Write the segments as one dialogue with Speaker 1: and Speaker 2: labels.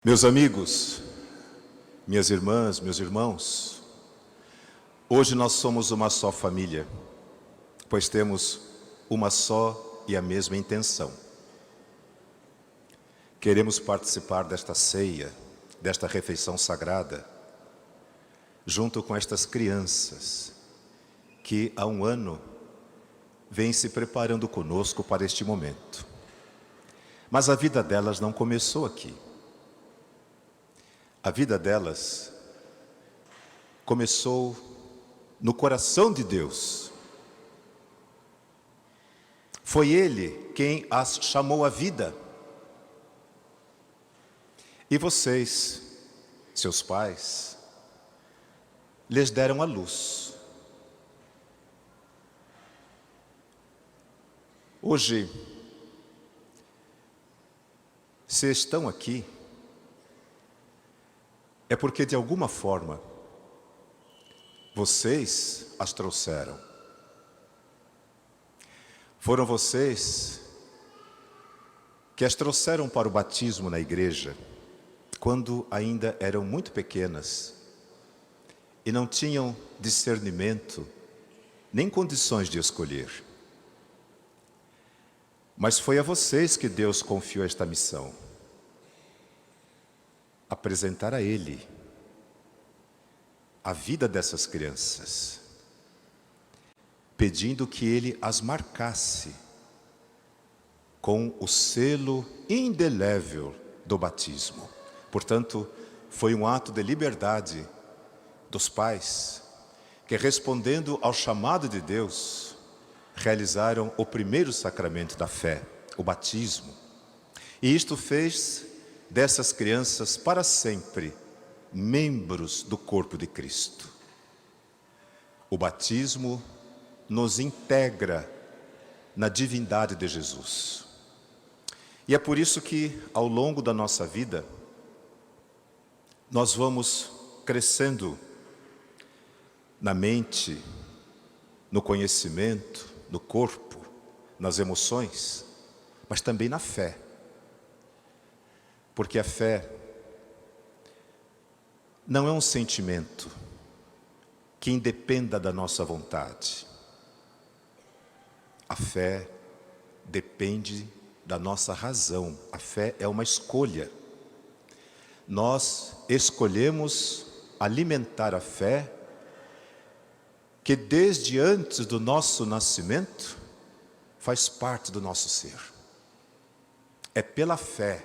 Speaker 1: Meus amigos, minhas irmãs, meus irmãos, hoje nós somos uma só família, pois temos uma só e a mesma intenção. Queremos participar desta ceia, desta refeição sagrada, junto com estas crianças que há um ano vêm se preparando conosco para este momento. Mas a vida delas não começou aqui. A vida delas começou no coração de Deus. Foi Ele quem as chamou à vida. E vocês, seus pais, lhes deram a luz. Hoje, se estão aqui, é porque de alguma forma vocês as trouxeram. Foram vocês que as trouxeram para o batismo na igreja, quando ainda eram muito pequenas e não tinham discernimento nem condições de escolher. Mas foi a vocês que Deus confiou esta missão: apresentar a Ele a vida dessas crianças, pedindo que Ele as marcasse com o selo indelével do batismo. Portanto, foi um ato de liberdade dos pais que, respondendo ao chamado de Deus, realizaram o primeiro sacramento da fé, o batismo. E isto fez dessas crianças para sempre membros do corpo de Cristo. O batismo nos integra na divindade de Jesus. E é por isso que, ao longo da nossa vida, nós vamos crescendo na mente, no conhecimento, no corpo, nas emoções, mas também na fé. Porque a fé não é um sentimento que independa da nossa vontade. A fé depende da nossa razão. A fé é uma escolha. Nós escolhemos alimentar a fé que desde antes do nosso nascimento faz parte do nosso ser. É pela fé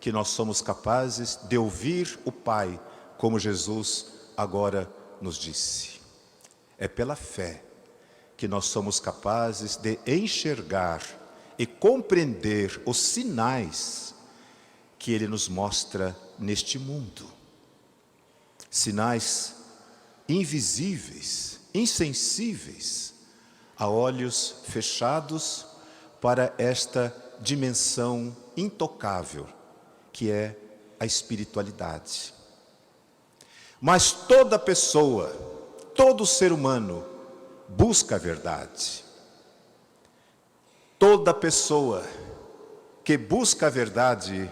Speaker 1: que nós somos capazes de ouvir o Pai, como Jesus agora nos disse. É pela fé que nós somos capazes de enxergar e compreender os sinais que Ele nos mostra neste mundo. Sinais invisíveis, insensíveis, a olhos fechados para esta dimensão intocável, que é a espiritualidade. Mas toda pessoa, todo ser humano busca a verdade. Toda pessoa que busca a verdade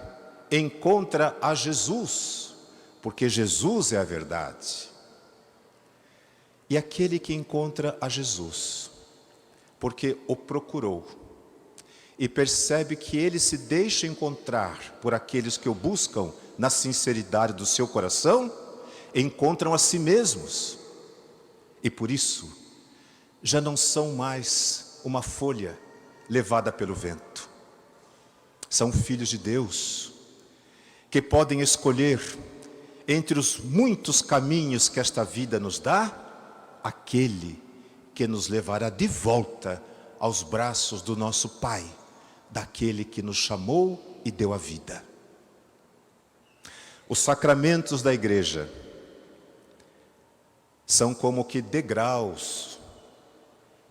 Speaker 1: encontra a Jesus, porque Jesus é a verdade. E aquele que encontra a Jesus, porque o procurou, e percebe que Ele se deixa encontrar por aqueles que o buscam na sinceridade do seu coração, encontram a si mesmos. E por isso, já não são mais uma folha levada pelo vento. São filhos de Deus, que podem escolher entre os muitos caminhos que esta vida nos dá, aquele que nos levará de volta aos braços do nosso Pai, daquele que nos chamou e deu a vida. Os sacramentos da igreja são como que degraus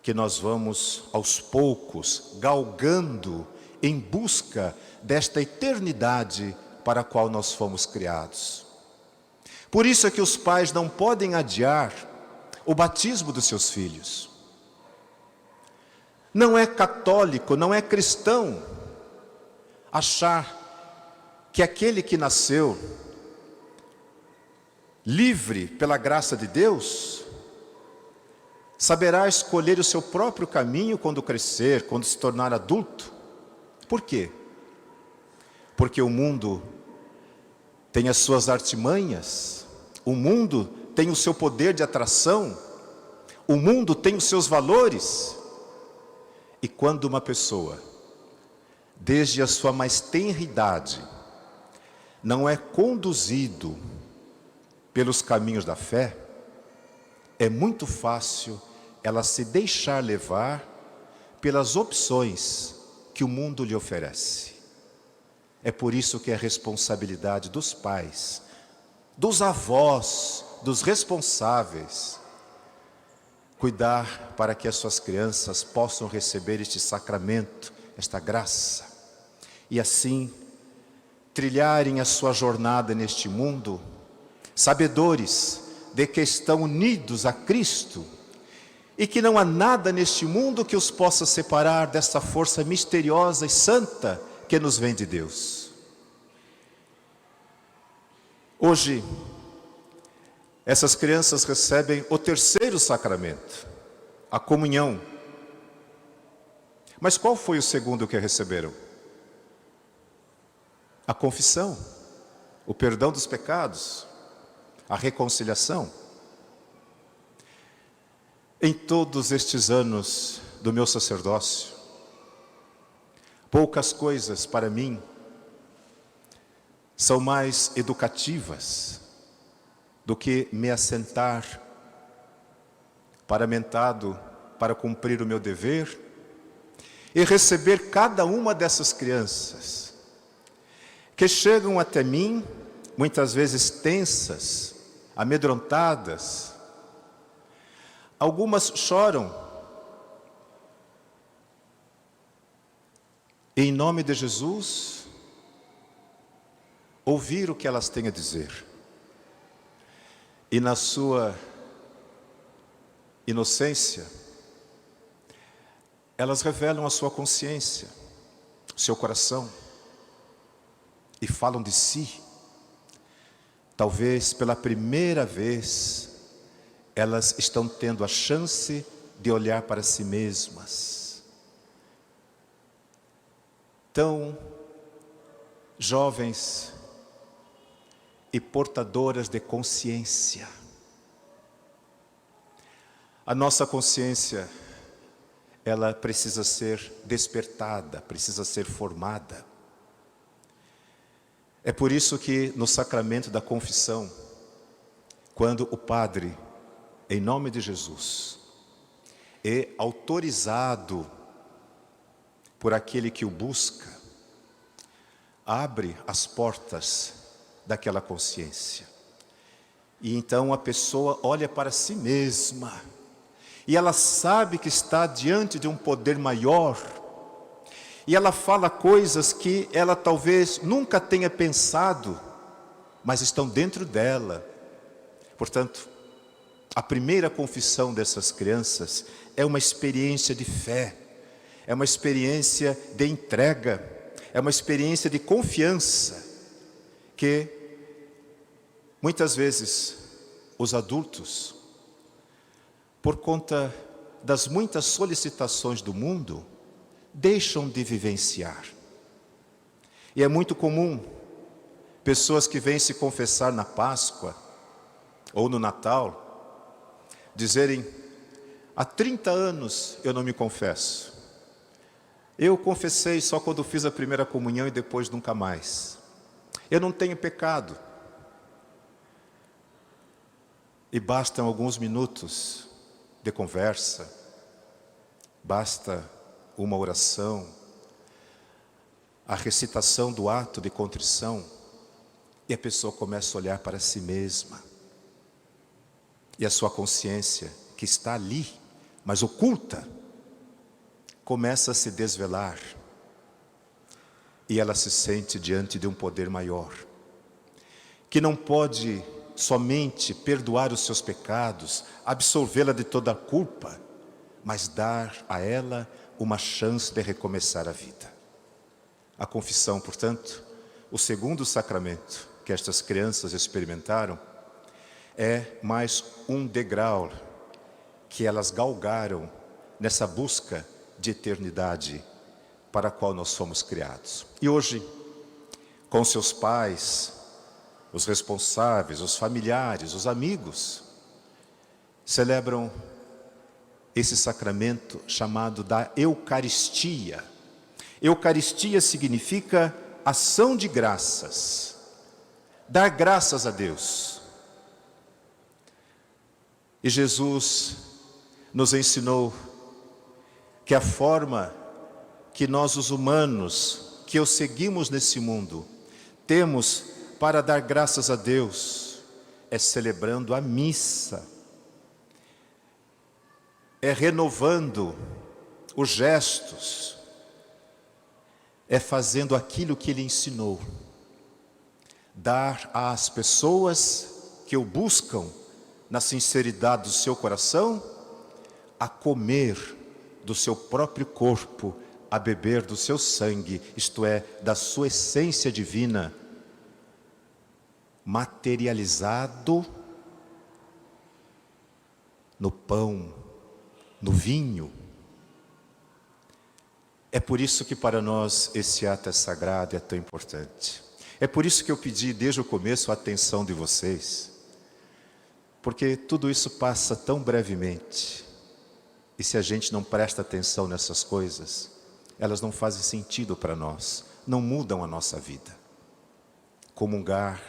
Speaker 1: que nós vamos aos poucos galgando em busca desta eternidade para a qual nós fomos criados. Por isso é que os pais não podem adiar o batismo dos seus filhos. Não é católico, não é cristão achar que aquele que nasceu livre pela graça de Deus, saberá escolher o seu próprio caminho quando crescer, quando se tornar adulto. Por quê? Porque o mundo tem as suas artimanhas, o mundo tem o seu poder de atração, o mundo tem os seus valores. E quando uma pessoa, desde a sua mais tenra idade, não é conduzido pelos caminhos da fé, é muito fácil ela se deixar levar pelas opções que o mundo lhe oferece. É por isso que é responsabilidade dos pais, dos avós, dos responsáveis, cuidar para que as suas crianças possam receber este sacramento, esta graça, e assim trilharem a sua jornada neste mundo, sabedores de que estão unidos a Cristo e que não há nada neste mundo que os possa separar dessa força misteriosa e santa que nos vem de Deus. Hoje, essas crianças recebem o terceiro sacramento, a comunhão. Mas qual foi o segundo que receberam? A confissão, o perdão dos pecados, a reconciliação. Em todos estes anos do meu sacerdócio, poucas coisas para mim são mais educativas do que me assentar paramentado para cumprir o meu dever e receber cada uma dessas crianças que chegam até mim, muitas vezes tensas, amedrontadas. Algumas choram. E, em nome de Jesus, ouvir o que elas têm a dizer. E na sua inocência, elas revelam a sua consciência, o seu coração, e falam de si. Talvez pela primeira vez, elas estão tendo a chance de olhar para si mesmas. Tão jovens e portadoras de consciência. A nossa consciência, ela precisa ser despertada, precisa ser formada. É por isso que no sacramento da confissão, quando o padre, em nome de Jesus, é autorizado por aquele que o busca, abre as portas daquela consciência. E então a pessoa olha para si mesma, e ela sabe que está diante de um poder maior, e ela fala coisas que ela talvez nunca tenha pensado, mas estão dentro dela. Portanto, a primeira confissão dessas crianças é uma experiência de fé, é uma experiência de entrega, é uma experiência de confiança, que muitas vezes os adultos, por conta das muitas solicitações do mundo, deixam de vivenciar. E é muito comum pessoas que vêm se confessar na Páscoa ou no Natal dizerem: há 30 anos eu não me confesso. Eu confessei só quando fiz a primeira comunhão e depois nunca mais. Eu não tenho pecado. E bastam alguns minutos de conversa, basta uma oração, a recitação do ato de contrição, e a pessoa começa a olhar para si mesma. E a sua consciência, que está ali, mas oculta, começa a se desvelar. E ela se sente diante de um poder maior, que não pode somente perdoar os seus pecados, absolvê-la de toda a culpa, mas dar a ela uma chance de recomeçar a vida. A confissão, portanto, o segundo sacramento que estas crianças experimentaram é mais um degrau que elas galgaram nessa busca de eternidade para a qual nós fomos criados. E hoje, com seus pais, os responsáveis, os familiares, os amigos, celebram esse sacramento chamado da Eucaristia. Eucaristia significa ação de graças, dar graças a Deus. E Jesus nos ensinou que a forma que nós, os humanos, que o seguimos nesse mundo, temos para dar graças a Deus, é celebrando a missa, é renovando os gestos, é fazendo aquilo que Ele ensinou, dar às pessoas que o buscam na sinceridade do seu coração, a comer do seu próprio corpo, a beber do seu sangue, isto é, da sua essência divina, materializado no pão, no vinho. É por isso que para nós esse ato é sagrado e é tão importante. É por isso que eu pedi desde o começo a atenção de vocês, porque tudo isso passa tão brevemente, e se a gente não presta atenção nessas coisas, elas não fazem sentido para nós, não mudam a nossa vida. Comungar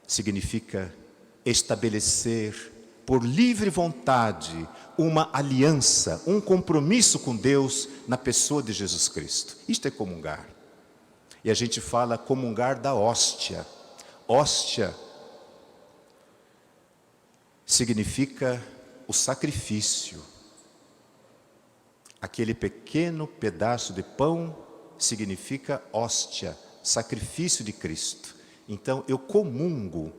Speaker 1: significa estabelecer por livre vontade uma aliança, um compromisso com Deus na pessoa de Jesus Cristo. Isto é comungar. E a gente fala comungar da hóstia. Hóstia significa o sacrifício. Aquele pequeno pedaço de pão significa hóstia, sacrifício de Cristo. Então eu comungo,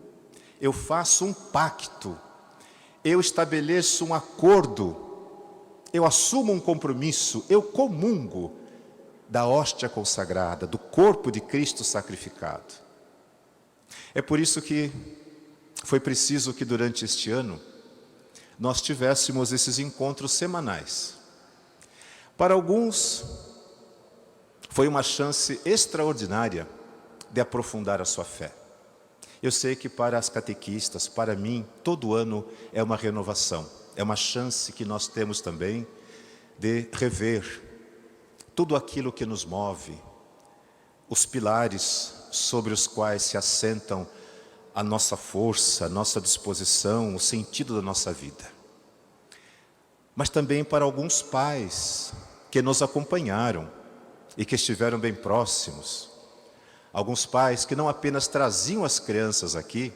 Speaker 1: eu faço um pacto, eu estabeleço um acordo, eu assumo um compromisso, eu comungo da hóstia consagrada, do corpo de Cristo sacrificado. É por isso que foi preciso que durante este ano nós tivéssemos esses encontros semanais. Para alguns, foi uma chance extraordinária de aprofundar a sua fé. Eu sei que para as catequistas, para mim, todo ano é uma renovação. É uma chance que nós temos também de rever tudo aquilo que nos move, os pilares sobre os quais se assentam a nossa força, a nossa disposição, o sentido da nossa vida. Mas também para alguns pais que nos acompanharam e que estiveram bem próximos. Alguns pais que não apenas traziam as crianças aqui,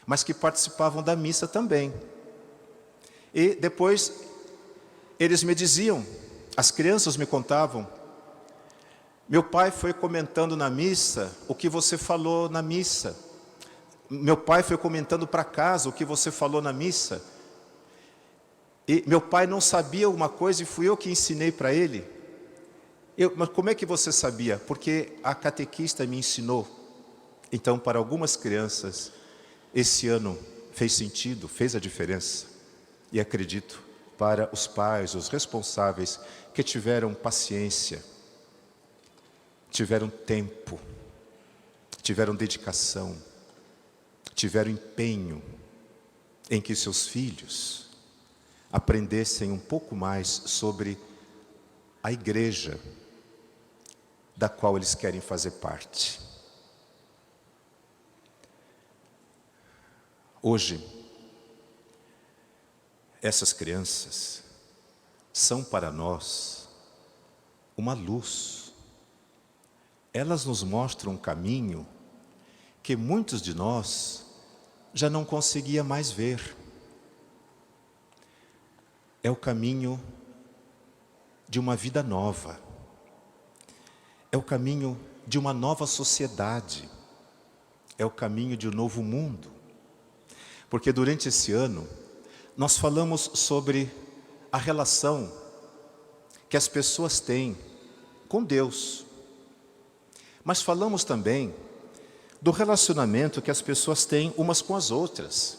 Speaker 1: mas que participavam da missa também. E depois eles me diziam, as crianças me contavam, meu pai foi comentando na missa o que você falou na missa. Meu pai foi comentando para casa o que você falou na missa. E meu pai não sabia uma coisa e fui eu que ensinei para ele. Mas como é que você sabia? Porque a catequista me ensinou. Então, para algumas crianças, esse ano fez sentido, fez a diferença. E acredito, para os pais, os responsáveis, que tiveram paciência, tiveram tempo, tiveram dedicação, tiveram empenho em que seus filhos aprendessem um pouco mais sobre a igreja da qual eles querem fazer parte. Hoje, essas crianças são para nós uma luz. Elas nos mostram um caminho que muitos de nós já não conseguia mais ver. É o caminho de uma vida nova. É o caminho de uma nova sociedade. É o caminho de um novo mundo. Porque durante esse ano, nós falamos sobre a relação que as pessoas têm com Deus. Mas falamos também do relacionamento que as pessoas têm umas com as outras.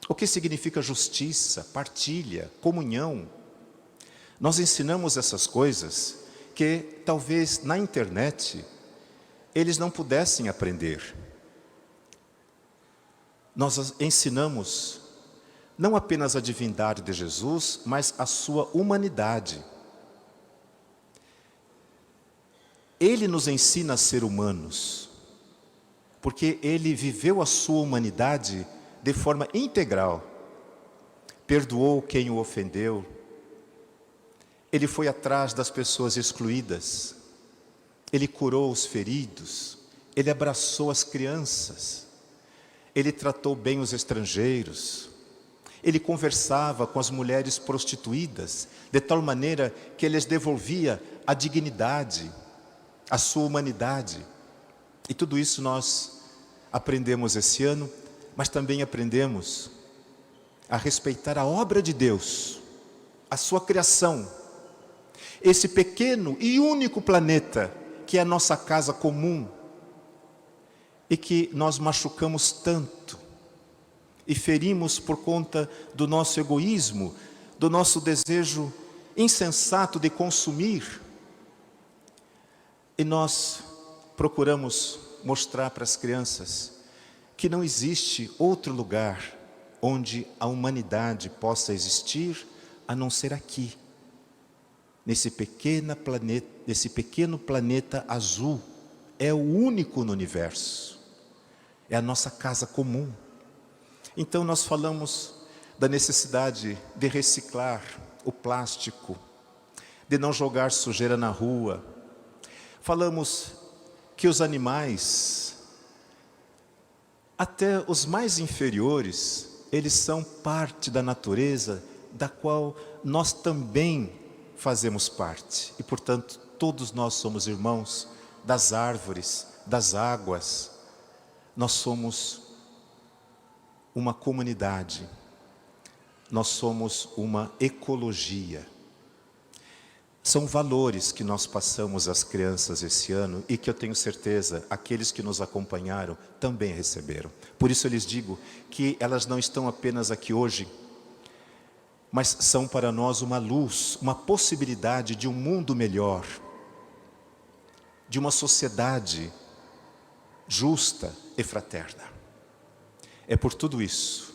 Speaker 1: O que significa justiça, partilha, comunhão. Nós ensinamos essas coisas que talvez na internet eles não pudessem aprender. Nós ensinamos não apenas a divindade de Jesus, mas a sua humanidade. Ele nos ensina a ser humanos, porque Ele viveu a sua humanidade de forma integral. Perdoou quem o ofendeu. Ele foi atrás das pessoas excluídas. Ele curou os feridos. Ele abraçou as crianças. Ele tratou bem os estrangeiros. Ele conversava com as mulheres prostituídas, de tal maneira que ele lhes devolvia a dignidade, a sua humanidade. E tudo isso nós aprendemos esse ano, mas também aprendemos a respeitar a obra de Deus, a sua criação, esse pequeno e único planeta que é a nossa casa comum e que nós machucamos tanto e ferimos por conta do nosso egoísmo, do nosso desejo insensato de consumir. E nós procuramos mostrar para as crianças que não existe outro lugar onde a humanidade possa existir a não ser aqui, nesse pequeno planeta azul. É o único no universo, é a nossa casa comum. Então nós falamos da necessidade de reciclar o plástico, de não jogar sujeira na rua. Falamos que os animais, até os mais inferiores, eles são parte da natureza da qual nós também fazemos parte. E portanto, todos nós somos irmãos das árvores, das águas. Nós somos uma comunidade. Nós somos uma ecologia. São valores que nós passamos às crianças esse ano e que eu tenho certeza, aqueles que nos acompanharam também receberam. Por isso eu lhes digo que elas não estão apenas aqui hoje, mas são para nós uma luz, uma possibilidade de um mundo melhor, de uma sociedade justa e fraterna. É por tudo isso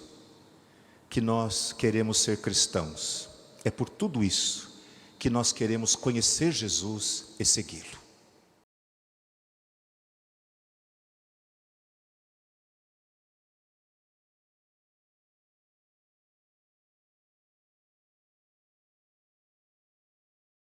Speaker 1: que nós queremos ser cristãos. É por tudo isso que nós queremos conhecer Jesus e segui-lo.